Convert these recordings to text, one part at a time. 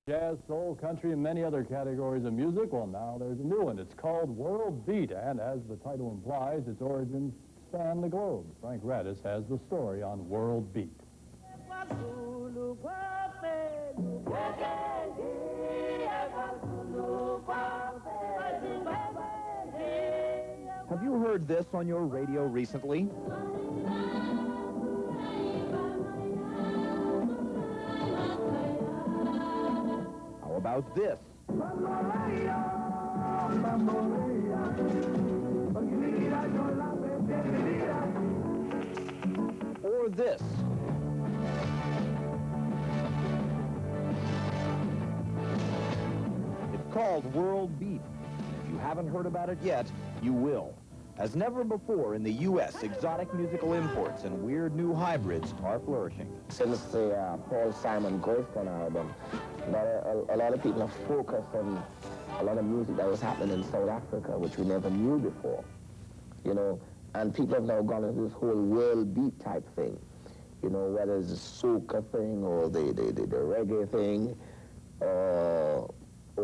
Jazz, soul, country, and many other categories of music. Well, now there's a new one. It's called World Beat, and as the title implies, its origins span the globe. Frank Radis has the story on World Beat. Have you heard this on your radio recently? How about this? Or this. It's called World Beat. If you haven't heard about it yet, you will. As never before in the U.S., exotic musical imports and weird new hybrids are flourishing. Since the Paul Simon Correspondent album, a lot of people have focused on a lot of music that was happening in South Africa, which we never knew before, you know, and people have now gone into this whole world beat type thing, you know, whether it's the soca thing or the reggae thing, or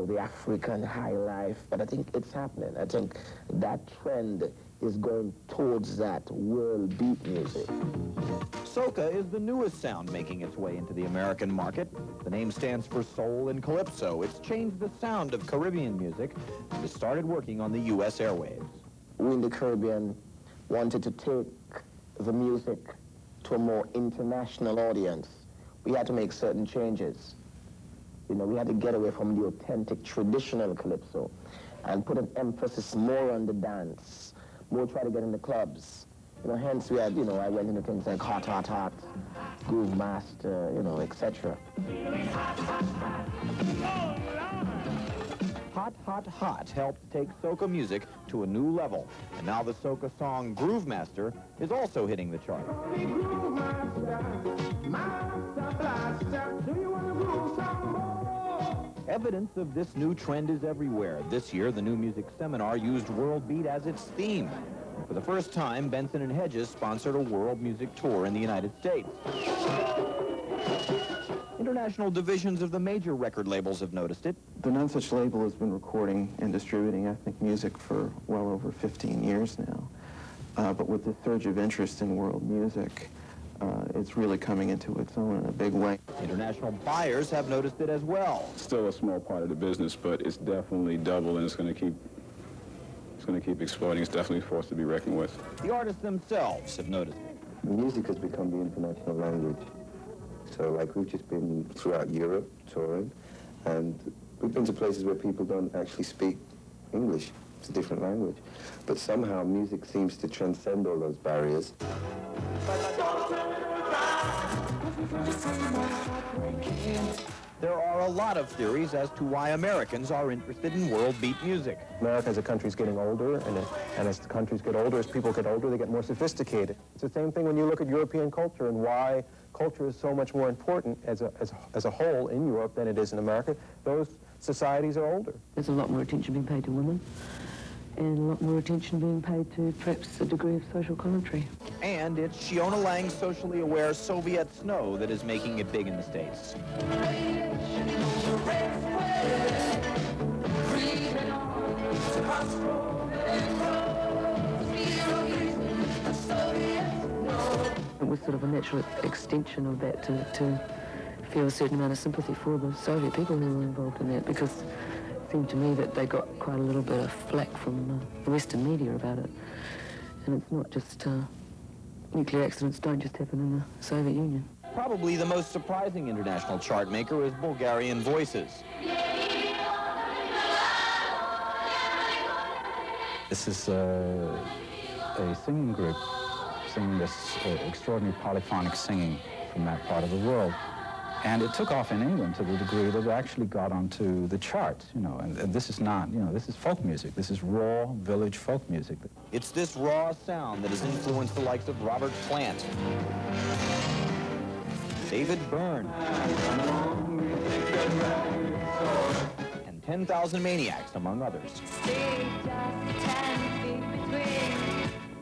the African high life, but I think it's happening. I think that trend is going towards that world beat music. Soca is the newest sound making its way into the American market. The name stands for soul and calypso. It's changed the sound of Caribbean music and has started working on the U.S. airwaves. We in the Caribbean wanted to take the music to a more international audience. We had to make certain changes. You know, we had to get away from the authentic, traditional calypso and put an emphasis more on the dance, more try to get in the clubs. You know, hence we had, you know, I went into things like Hot, Hot, Hot, Groove Master, you know, etc. Hot, Hot, Hot helped take soca music to a new level. And now the soca song Groove Master is also hitting the chart. Evidence of this new trend is everywhere. This year, the New Music Seminar used World Beat as its theme. For the first time, Benson & Hedges sponsored a world music tour in the United States. International divisions of the major record labels have noticed it. The None Such label has been recording and distributing ethnic music for well over 15 years now. But with the surge of interest in world music, it's really coming into its own in a big way. International buyers have noticed it as well. Still a small part of the business, but it's definitely double, and it's going to keep exploding. It's definitely a force to be reckoned with. The artists themselves have noticed it. Music has become the international language. So, like, we've just been throughout Europe touring, and we've been to places where people don't actually speak English. It's a different language. But somehow music seems to transcend all those barriers. There are a lot of theories as to why Americans are interested in world beat music. America as a country is getting older, and as the countries get older, as people get older, they get more sophisticated. It's the same thing when you look at European culture and why culture is so much more important as a whole in Europe than it is in America. Those societies are older. There's a lot more attention being paid to women, and a lot more attention being paid to perhaps a degree of social commentary. And it's Shiona Lang's socially aware Soviet Snow that is making it big in the States. It was sort of a natural extension of that to feel a certain amount of sympathy for the Soviet people who were involved in that, because it seemed to me that they got quite a little bit of flack from the Western media about it. And it's not just nuclear accidents don't just happen in the Soviet Union. Probably the most surprising international chart maker is Bulgarian Voices. This is a singing group singing this extraordinary polyphonic singing from that part of the world. And it took off in England to the degree that it actually got onto the charts, you know, and this is not, you know, this is folk music. This is raw village folk music. It's this raw sound that has influenced the likes of Robert Plant, David Byrne, and 10,000 Maniacs, among others.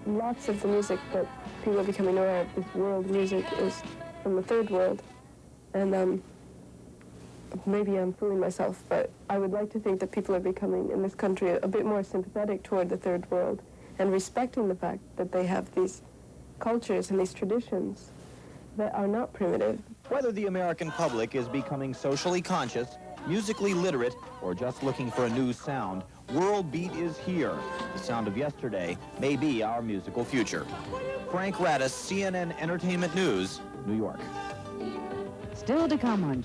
Lots of the music that people are becoming aware of, this world music, is from the third world. And maybe I'm fooling myself, but I would like to think that people are becoming, in this country, a bit more sympathetic toward the third world and respecting the fact that they have these cultures and these traditions that are not primitive. Whether the American public is becoming socially conscious, musically literate, or just looking for a new sound, World Beat is here. The sound of yesterday may be our musical future. Frank Radis, CNN Entertainment News, New York. Still to come on